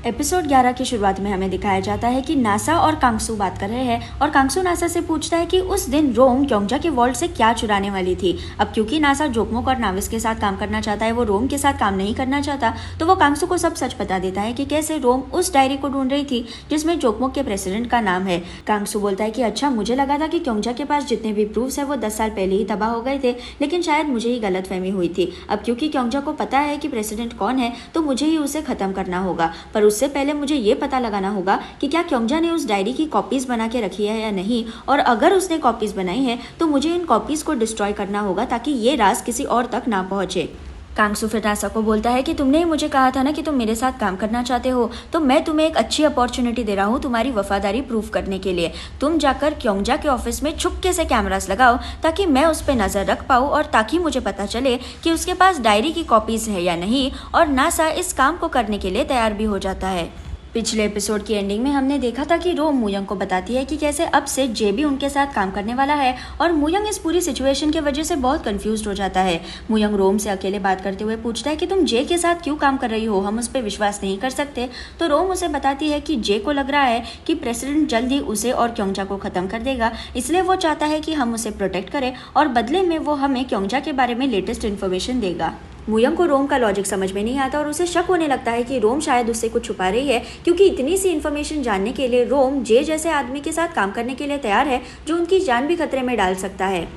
Episode 11 की शुरुआत में हमें दिखाया जाता है कि नासा और कांगसू बात कर रहे हैं और कांगसू नासा से पूछता है कि उस दिन रोम क्योंजा के वॉल्ट से क्या चुराने वाली थी। अब क्योंकि नासा जोकमोक और नाविस के साथ काम करना चाहता है, वो रोम के साथ काम नहीं करना चाहता, तो वो कांगसू को सब सच बता देता है कि कैसे रोम उस डायरी को ढूंढ रही थी जिसमें जोकमोक के प्रेसिडेंट का नाम है। कांगसू बोलता है कि अच्छा, मुझे लगा था कि क्योंजा के पास जितने भी प्रूफ्स है वो 10 साल पहले ही तबाह हो गए थे, लेकिन शायद मुझे ही गलतफहमी हुई थी। अब क्योंकि क्योंजा को पता है कि प्रेसिडेंट कौन है, तो मुझे ही उसे खत्म करना होगा, पर उससे पहले मुझे ये पता लगाना होगा कि क्या क्योंजा ने उस डायरी की कॉपीज बना के रखी है या नहीं, और अगर उसने कॉपीज बनाई है तो मुझे इन कॉपीज को डिस्ट्रॉय करना होगा ताकि ये राज किसी और तक ना पहुंचे। कांगसू फिर नासा को बोलता है कि तुमने ही मुझे कहा था ना कि तुम मेरे साथ काम करना चाहते हो, तो मैं तुम्हें एक अच्छी अपॉर्चुनिटी दे रहा हूँ तुम्हारी वफादारी प्रूफ करने के लिए। तुम जाकर क्योंजा के ऑफिस में छुपके से कैमरास लगाओ ताकि मैं उस पर नजर रख पाऊँ और ताकि मुझे पता चले कि उसके पास डायरी की कॉपीज है या नहीं, और नासा इस काम को करने के लिए तैयार भी हो जाता है। पिछले एपिसोड की एंडिंग में हमने देखा था कि रोम मुयंग को बताती है कि कैसे अब से जे भी उनके साथ काम करने वाला है, और मुयंग इस पूरी सिचुएशन की वजह से बहुत कंफ्यूज्ड हो जाता है। मुयंग रोम से अकेले बात करते हुए पूछता है कि तुम जे के साथ क्यों काम कर रही हो, हम उस पर विश्वास नहीं कर सकते। तो रोम उसे बताती है कि जे को लग रहा है कि प्रेसिडेंट जल्द ही उसे और क्योंजा को खत्म कर देगा, इसलिए वो चाहता है कि हम उसे प्रोटेक्ट करें और बदले में वो हमें क्योंजा के बारे में लेटेस्ट इन्फॉर्मेशन देगा। मुयंग को रोम का लॉजिक समझ में नहीं आता और उसे शक होने लगता है कि रोम शायद उससे कुछ छुपा रही है, क्योंकि इतनी सी इन्फॉर्मेशन जानने के लिए रोम जे जैसे आदमी के साथ काम करने के लिए तैयार है जो उनकी जान भी खतरे में डाल सकता है।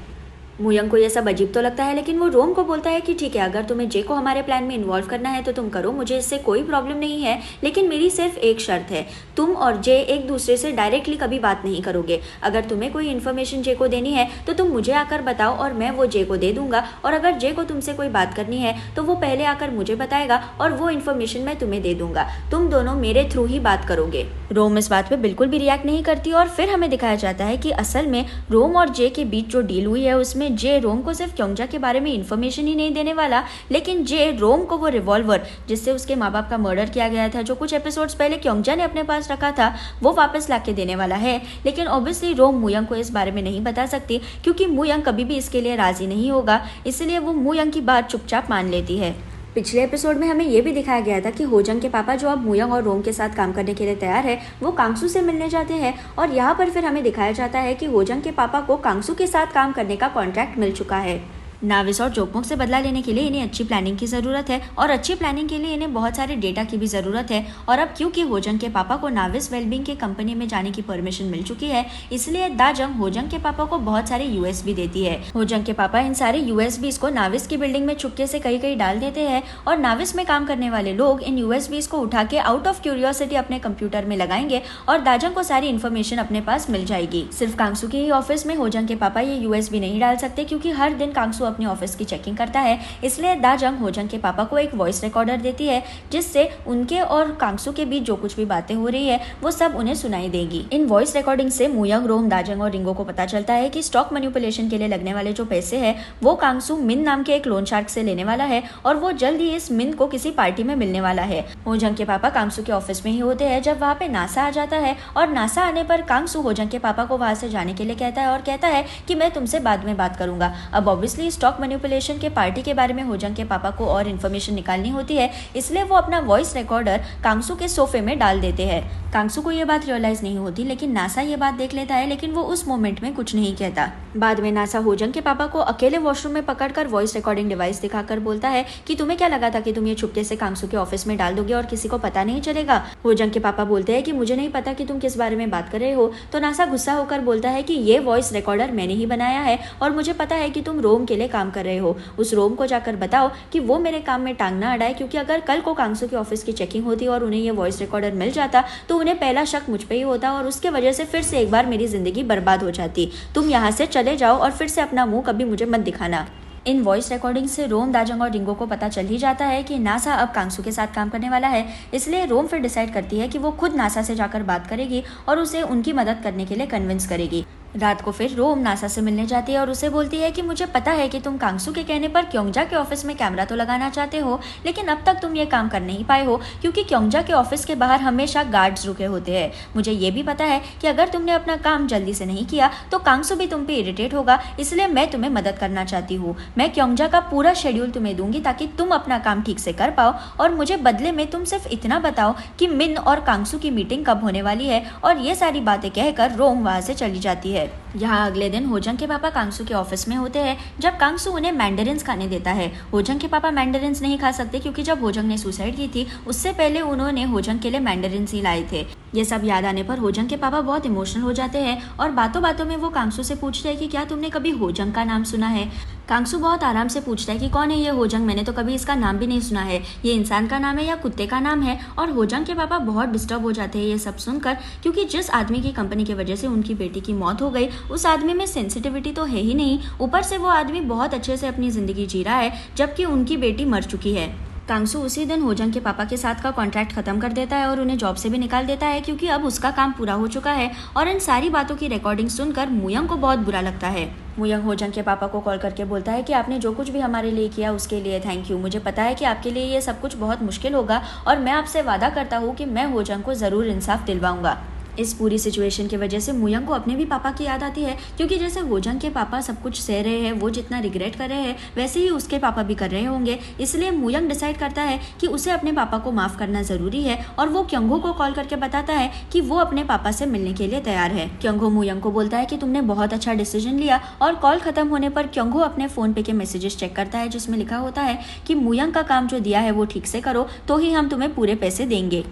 मुयंग को यह सब अजीब तो लगता है, लेकिन वो रोम को बोलता है कि ठीक है, अगर तुम्हें जे को हमारे प्लान में इन्वॉल्व करना है तो तुम करो, मुझे इससे कोई प्रॉब्लम नहीं है, लेकिन मेरी सिर्फ एक शर्त है, तुम और जे एक दूसरे से डायरेक्टली कभी बात नहीं करोगे। अगर तुम्हें कोई इन्फॉर्मेशन जे को देनी है तो तुम मुझे आकर बताओ और मैं वो जे को दे दूंगा, और अगर जे को तुमसे कोई बात करनी है तो वो पहले आकर मुझे बताएगा और वो इन्फॉर्मेशन मैं तुम्हें दे दूंगा। तुम दोनों मेरे थ्रू ही बात करोगे। रोम इस बात पे बिल्कुल भी रिएक्ट नहीं करती और फिर हमें दिखाया जाता है कि असल में रोम और जे के बीच जो डील हुई है उसमें जे रोम को सिर्फ क्योंजा के बारे में इन्फॉर्मेशन ही नहीं देने वाला, लेकिन जे रोम को वो रिवॉल्वर जिससे उसके माँ बाप का मर्डर किया गया था, जो कुछ एपिसोड्स पहले क्योंजा ने अपने पास रखा था, वो वापस लाके देने वाला है। लेकिन ऑब्वियसली रोम मुयंग को इस बारे में नहीं बता सकती, क्योंकि मुयंग कभी भी इसके लिए राजी नहीं होगा, इसलिए वो मुयंग की बात चुपचाप मान लेती है। पिछले एपिसोड में हमें यह भी दिखाया गया था कि होजंग के पापा, जो अब मुयंग और रोम के साथ काम करने के लिए तैयार है, वो कांगसू से मिलने जाते हैं, और यहाँ पर फिर हमें दिखाया जाता है कि होजंग के पापा को कांगसू के साथ काम करने का कॉन्ट्रैक्ट मिल चुका है। नाविस और जोकमोक से बदला लेने के लिए इन्हें अच्छी प्लानिंग की ज़रूरत है, और अच्छी प्लानिंग के लिए इन्हें बहुत सारे डेटा की भी ज़रूरत है। और अब क्योंकि होजंग के पापा को नाविस वेलबिंग के कंपनी में जाने की परमिशन मिल चुकी है, इसलिए दाजंग होजंग के पापा को बहुत सारे यूएसबी देती है। होजंग के पापा इन सारे यूएसबीज को नाविस की बिल्डिंग में चुपके से कहीं कहीं डाल देते हैं, और नाविस में काम करने वाले लोग इन यूएसबीज को उठा के आउट ऑफ क्यूरियोसिटी अपने कंप्यूटर में लगाएंगे, और दाजंग को सारी इन्फॉर्मेशन अपने पास मिल जाएगी। सिर्फ कांगसू के ही ऑफिस में होजंग के पापा ये यूएसबी नहीं डाल सकते, क्योंकि हर दिन कांगसू अपने ऑफिस की चेकिंग करता है, इसलिए दाजंग होजंग के पापा को एक वॉइस रिकॉर्डर देती है, जिससे उनके और कांगसू के बीच जो कुछ भी बातें हो रही है वो सब उन्हें सुनाई देगी। इन वॉइस रिकॉर्डिंग से मुयंग, रोम, दाजंग और रिंगो को पता चलता है कि स्टॉक मैनिपुलेशन के लिए लगने वाले जो पैसे हैं वो कांगसू मिन नाम के एक लोन शार्क से लेने वाला है, और वो जल्द ही इस मिन को किसी पार्टी में मिलने वाला है। होजंग के पापा कांगसू के ऑफिस में ही होते हैं जब वहाँ पे नासा आ जाता है, और नासा आने पर कांगसू होजंग के पापा को वहाँ से जाने के लिए कहता है और कहता है कि मैं तुमसे बाद में बात करूंगा। अब ऑब्वियसली स्टॉक मैनिपुलेशन के पार्टी के बारे में होजंग के पापा को और इन्फॉर्मेशन निकालनी होती है, इसलिए वो अपना वॉइस रिकॉर्डर कांगसू के सोफे में डाल देते हैं। कांगसू को ये बात रियलाइज नहीं होती, लेकिन नासा ये बात देख लेता है, लेकिन वो उस मोमेंट में कुछ नहीं कहता। बाद में नासा होजंग के पापा को अकेले वॉशरूम में पकड़कर वॉइस रिकॉर्डिंग डिवाइस दिखाकर बोलता है कि तुम्हें क्या लगा था कि तुम ये छुपके से कांगसू के ऑफिस में डाल दोगे और किसी को पता नहीं चलेगा। होजंग के पापा बोलते हैं कि मुझे नहीं पता कि तुम किस बारे में बात कर रहे हो। तो नासा गुस्सा होकर बोलता है कि ये वॉइस रिकॉर्डर मैंने ही बनाया है, और मुझे पता है कि तुम रोम के लिए काम कर रहे हो। उस रोम को जाकर बताओ कि वो मेरे काम में टांग ना अड़ाए, क्योंकि अगर कल को कांगसू के ऑफिस की चेकिंग होती और उन्हें ये वॉइस रिकॉर्डर मिल जाता तो उन्हें पहला शक मुझ पे ही होता, और उसके वजह से फिर से एक बार मेरी जिंदगी बर्बाद हो जाती। तुम यहाँ से चले जाओ और फिर से अपना मुंह कभी मुझे मत दिखाना। इन वॉइस रिकॉर्डिंग से रोम, दाजंग और रिंगो को पता चल ही जाता है कि नासा अब कांगसू के साथ काम करने वाला है, इसलिए रोम फिर डिसाइड करती है कि वो खुद नासा से जाकर बात करेगी और उसे उनकी मदद करने के लिए कन्विंस करेगी। रात को फिर रोम नासा से मिलने जाती है और उसे बोलती है कि मुझे पता है कि तुम कांगसू के कहने पर क्योंजा के ऑफिस में कैमरा तो लगाना चाहते हो, लेकिन अब तक तुम ये काम कर नहीं पाए हो क्योंकि क्योंजा के ऑफिस के बाहर हमेशा गार्ड्स रुके होते हैं। मुझे ये भी पता है कि अगर तुमने अपना काम जल्दी से नहीं किया तो कांगसू भी तुम पे इरिटेट होगा, इसलिए मैं तुम्हें मदद करना चाहती हूँ। मैं क्योंजा का पूरा शेड्यूल तुम्हें दूंगी ताकि तुम अपना काम ठीक से कर पाओ और मुझे बदले में तुम सिर्फ इतना बताओ कि मिन और कांगसू की मीटिंग कब होने वाली है। और ये सारी बातें कहकर रोम वहां से चली जाती है। यहाँ अगले दिन होजंग के पापा कांगसू के ऑफिस में होते हैं जब कांगसू उन्हें मैंडरिन्स खाने देता है। होजंग के पापा मैंडरिन्स नहीं खा सकते क्योंकि जब होजंग ने सुसाइड की थी उससे पहले उन्होंने होजंग के लिए मैंडरिन्स ही लाए थे। ये सब याद आने पर होजंग के पापा बहुत इमोशनल हो जाते हैं और बातों बातों में वो कांगसू से पूछते हैं कि क्या तुमने कभी होजंग का नाम सुना है। कांगसू बहुत आराम से पूछता है कि कौन है ये होजंग, मैंने तो कभी इसका नाम भी नहीं सुना है, ये इंसान का नाम है या कुत्ते का नाम है। और होजंग के पापा बहुत डिस्टर्ब हो जाते हैं ये सब सुनकर, क्योंकि जिस आदमी की कंपनी की वजह से उनकी बेटी की मौत हो गई उस आदमी में सेंसिटिविटी तो है ही नहीं, ऊपर से वो आदमी बहुत अच्छे से अपनी जिंदगी जी रहा है जबकि उनकी बेटी मर चुकी है। कांगसू उसी दिन होजंग के पापा के साथ का कॉन्ट्रैक्ट खत्म कर देता है और उन्हें जॉब से भी निकाल देता है क्योंकि अब उसका काम पूरा हो चुका है। और इन सारी बातों की रिकॉर्डिंग सुनकर मुयंग को बहुत बुरा लगता है। मुयंग होजंग के पापा को कॉल करके बोलता है कि आपने जो कुछ भी हमारे लिए किया उसके लिए थैंक यू। मुझे पता है कि आपके लिए ये सब कुछ बहुत मुश्किल होगा और मैं आपसे वादा करता हूँ कि मैं होजंग को ज़रूर इंसाफ दिलवाऊंगा। इस पूरी सिचुएशन की वजह से मुयंग को अपने भी पापा की याद आती है क्योंकि जैसे होजंग के पापा सब कुछ सह रहे हैं, वो जितना रिग्रेट कर रहे हैं वैसे ही उसके पापा भी कर रहे होंगे। इसलिए मुयंग डिसाइड करता है कि उसे अपने पापा को माफ़ करना ज़रूरी है और वो क्योंगो को कॉल करके बताता है कि वो अपने पापा से मिलने के लिए तैयार है। क्योंगो मुयंग को बोलता है कि तुमने बहुत अच्छा डिसीजन लिया और कॉल खत्म होने पर क्योंगो अपने फ़ोन पे के मैसेजेस चेक करता है जिसमें लिखा होता है कि मुयंग का काम जो दिया है वो ठीक से करो तो ही हम तुम्हें पूरे पैसे देंगे।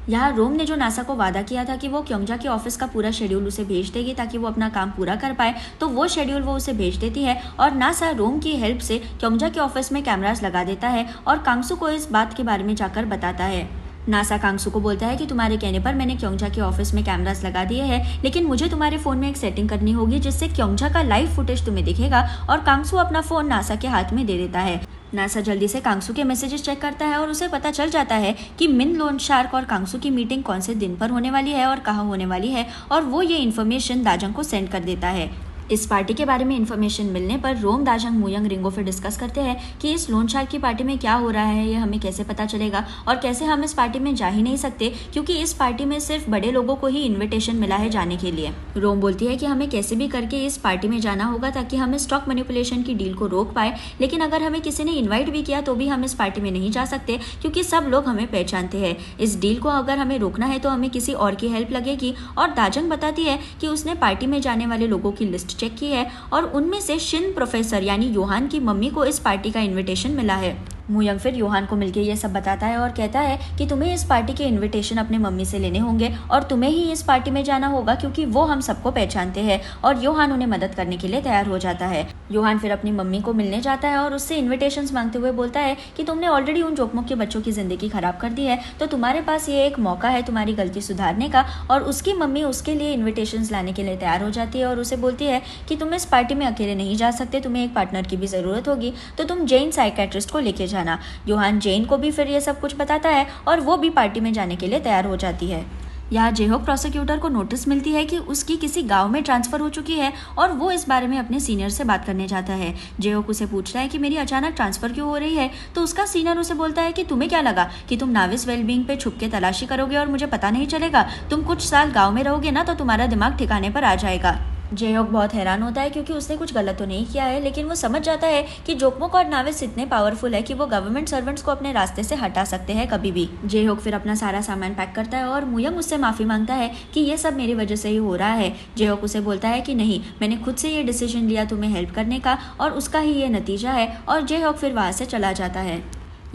यहाँ रोम ने जो नासा को वादा किया था कि वो क्योंजा के ऑफिस का पूरा शेड्यूल उसे भेज देगी ताकि वो अपना काम पूरा कर पाए, तो वो शेड्यूल वो उसे भेज देती है और नासा रोम की हेल्प से क्योंजा के ऑफिस में कैमरास लगा देता है और कांगसू को इस बात के बारे में जाकर बताता है। नासा कांगसू को बोलता है कि तुम्हारे कहने पर मैंने क्योंजा के ऑफिस में कैमरास लगा दिए हैं, लेकिन मुझे तुम्हारे फ़ोन में एक सेटिंग करनी होगी जिससे क्योंजा का लाइव फुटेज तुम्हें दिखेगा। और कांगसू अपना फ़ोन नासा के हाथ में दे देता है। नासा जल्दी से कांगसू के मैसेजेस चेक करता है और उसे पता चल जाता है कि मिन लोन शार्क और कांगसू की मीटिंग कौन से दिन पर होने वाली है और कहाँ होने वाली है, और वो ये इन्फॉर्मेशन दाजंग को सेंड कर देता है। इस पार्टी के बारे में इन्फॉर्मेशन मिलने पर रोम, दाजंग, मुयंग, रिंगो फिर डिस्कस करते हैं कि इस लोन शार्क की पार्टी में क्या हो रहा है, ये हमें कैसे पता चलेगा और कैसे हम इस पार्टी में जा ही नहीं सकते क्योंकि इस पार्टी में सिर्फ बड़े लोगों को ही इन्विटेशन मिला है जाने के लिए। रोम बोलती है कि हमें कैसे भी करके इस पार्टी में जाना होगा ताकि हम स्टॉक मैनिपुलेशन की डील को रोक पाए, लेकिन अगर हमें किसी ने इन्वाइट भी किया तो भी हम इस पार्टी में नहीं जा सकते क्योंकि सब लोग हमें पहचानते हैं। इस डील को अगर हमें रोकना है तो हमें किसी और की हेल्प लगेगी। और दाजंग बताती है कि उसने पार्टी में जाने वाले लोगों की लिस्ट चेक की है और उनमें से शिन प्रोफेसर यानी योहान की मम्मी को इस पार्टी का इनविटेशन मिला है। मुयंग फिर योहान को मिलकर ये सब बताता है और कहता है कि तुम्हें इस पार्टी के इनविटेशन अपने मम्मी से लेने होंगे और तुम्हें ही इस पार्टी में जाना होगा क्योंकि वो हम सबको पहचानते हैं। और योहान उन्हें मदद करने के लिए तैयार हो जाता है। योहान फिर अपनी मम्मी को मिलने जाता है और उससे इन्विटेशंस मांगते हुए बोलता है कि तुमने ऑलरेडी उन जोकमोक के बच्चों की जिंदगी खराब कर दी है, तो तुम्हारे पास ये एक मौका है तुम्हारी गलती सुधारने का। और उसकी मम्मी उसके लिए इन्विटेशंस लाने के लिए तैयार हो जाती है और उसे बोलती है कि तुम इस पार्टी में अकेले नहीं जा सकते, तुम्हें एक पार्टनर की भी ज़रूरत होगी, तो तुम जेन साइकेट्रिस्ट को लेके जाना। योहान जेन को भी फिर ये सब कुछ बताता है और वो भी पार्टी में जाने के लिए तैयार हो जाती है। यहाँ जेहोक प्रोसिक्यूटर को नोटिस मिलती है कि उसकी किसी गांव में ट्रांसफ़र हो चुकी है और वो इस बारे में अपने सीनियर से बात करने जाता है। जेहोक उसे पूछता है कि मेरी अचानक ट्रांसफ़र क्यों हो रही है, तो उसका सीनियर उसे बोलता है कि तुम्हें क्या लगा कि तुम नाविस वेलबींग पे छुप के तलाशी करोगे और मुझे पता नहीं चलेगा। तुम कुछ साल गाँव में रहोगे ना तो तुम्हारा दिमाग ठिकाने पर आ जाएगा। जेहोक बहुत हैरान होता है क्योंकि उसने कुछ गलत तो नहीं किया है, लेकिन वो समझ जाता है कि जोकमोक और नाविस इतने पावरफुल है कि वो गवर्नमेंट सर्वेंट्स को अपने रास्ते से हटा सकते हैं कभी भी। जेहोक फिर अपना सारा सामान पैक करता है और मुयंग उससे माफ़ी मांगता है कि ये सब मेरी वजह से ही हो रहा है। जेहोक उसे बोलता है कि नहीं, मैंने खुद से ये डिसीजन लिया तुम्हें हेल्प करने का और उसका ही ये नतीजा है। और जेहोक फिर वहाँ से चला जाता है।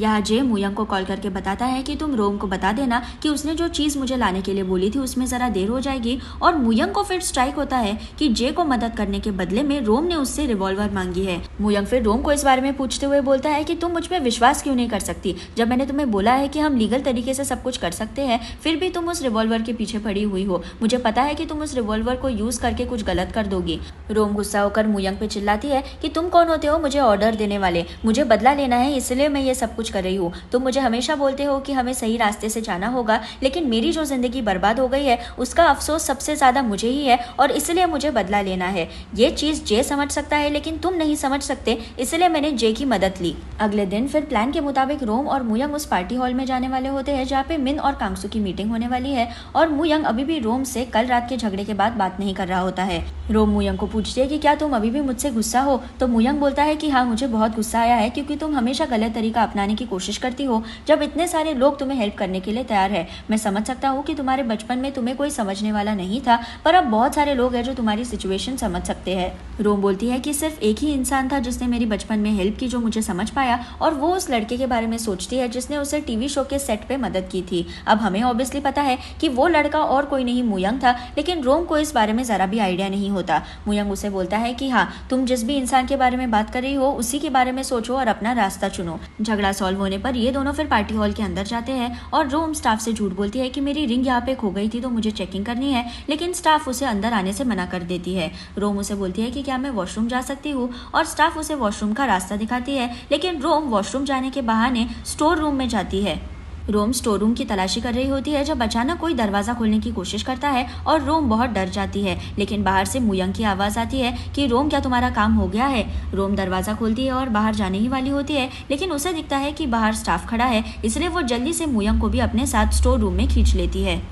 यहाँ जे मुयंग को कॉल करके बताता है कि तुम रोम को बता देना कि उसने जो चीज़ मुझे लाने के लिए बोली थी उसमें ज़रा देर हो जाएगी। और मुयंग को फिर स्ट्राइक होता है कि जे को मदद करने के बदले में रोम ने उससे रिवॉल्वर मांगी है। मुयंग फिर रोम को इस बारे में पूछते हुए बोलता है कि तुम मुझ पर विश्वास क्यों नहीं कर सकती, जब मैंने तुम्हें बोला है कि हम लीगल तरीके से सब कुछ कर सकते हैं, फिर भी तुम उस रिवॉल्वर के पीछे पड़ी हुई हो। मुझे पता है कि तुम उस रिवॉल्वर को यूज़ करके कुछ गलत कर दोगी। रोम गुस्सा होकर मुयंग पे चिल्लाती है कि तुम कौन होते हो मुझे ऑर्डर देने वाले, मुझे बदला लेना है इसलिए मैं ये सब कुछ कर रही हूँ। तुम मुझे हमेशा बोलते हो कि हमें सही रास्ते से जाना होगा, लेकिन मेरी जो जिंदगी बर्बाद हो गई है उसका अफसोस सबसे ज्यादा मुझे ही है और इसलिए मुझे बदला लेना है। ये चीज जे समझ सकता है लेकिन तुम नहीं समझ सकते, इसलिए मैंने जे की मदद ली। अगले दिन फिर प्लान के मुताबिक रोम और मुयंग उस पार्टी हॉल में जाने वाले होते हैं जहाँ पे मिन और कांगसू की मीटिंग होने वाली है और मुयंग अभी भी रोम से कल रात के झगड़े के बाद बात नहीं कर रहा होता है। रोम मुयंग को पूछती है कि क्या तुम अभी भी मुझसे गुस्सा हो, तो मुयंग बोलता है कि हाँ मुझे बहुत गुस्सा आया है क्योंकि तुम हमेशा गलत तरीका अपनाने की कोशिश करती हो जब इतने सारे लोग तुम्हें हेल्प करने के लिए तैयार है। मैं समझ सकता हूँ कि तुम्हारे बचपन में तुम्हें कोई समझने वाला नहीं था, पर अब बहुत सारे लोग हैं जो तुम्हारी सिचुएशन समझ सकते हैं। रोम बोलती है कि सिर्फ एक ही इंसान था जिसने मेरी बचपन में हेल्प की जो मुझे समझ पाया, और वो उस लड़के के बारे में सोचती है जिसने उसे टीवी शो के सेट पे मदद की थी। अब हमें ऑब्वियसली पता है कि वो लड़का और कोई नहीं मुयंग था, लेकिन रोम को इस बारे में जरा भी आइडिया नहीं होता। मुयंग उसे बोलता है कि हाँ तुम जिस भी इंसान के बारे में बात कर रही हो उसी के बारे में सोचो और अपना रास्ता चुनो। झगड़ा सॉल्व होने पर ये दोनों फिर पार्टी हॉल के अंदर जाते हैं और रोम स्टाफ से झूठ बोलती है कि मेरी रिंग यहाँ पे खो गई थी तो मुझे चेकिंग करनी है, लेकिन स्टाफ उसे अंदर आने से मना कर देती है। रोम उसे बोलती है कि क्या मैं वॉशरूम जा सकती हूँ और स्टाफ उसे वॉशरूम का रास्ता दिखाती है, लेकिन रोम वॉशरूम जाने के बहाने स्टोर रूम में जाती है। रोम स्टोर रूम की तलाशी कर रही होती है जब अचानक कोई दरवाजा खोलने की कोशिश करता है और रोम बहुत डर जाती है, लेकिन बाहर से मुयंग की आवाज आती है कि रोम क्या तुम्हारा काम हो गया है। रोम दरवाजा खोलती है और बाहर जाने ही वाली होती है, लेकिन उसे दिखता है कि बाहर स्टाफ खड़ा है, इसलिए वो जल्दी से मुयंग को भी अपने साथ स्टोर रूम में खींच लेती है।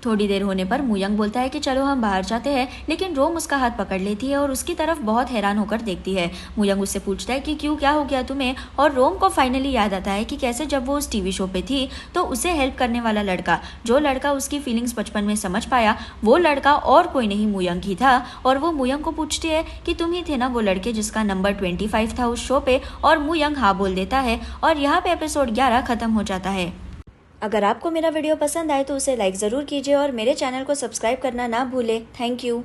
थोड़ी देर होने पर मुयंग बोलता है कि चलो हम बाहर जाते हैं, लेकिन रोम उसका हाथ पकड़ लेती है और उसकी तरफ बहुत हैरान होकर देखती है। मुयंग उससे पूछता है कि क्यों, क्या हो गया तुम्हें, और रोम को फाइनली याद आता है कि कैसे जब वो उस टीवी शो पे थी तो उसे हेल्प करने वाला लड़का, जो लड़का उसकी फीलिंग्स बचपन में समझ पाया, वो लड़का और कोई नहीं मुयंग ही था। और वो मुयंग को पूछती है कि तुम ही थे ना वो लड़के जिसका नंबर 25 था उस शो पे, और मुयंग हाँ बोल देता है और यहाँ पे एपिसोड 11 खत्म हो जाता है। अगर आपको मेरा वीडियो पसंद आए तो उसे लाइक ज़रूर कीजिए और मेरे चैनल को सब्सक्राइब करना ना भूलें। Thank you.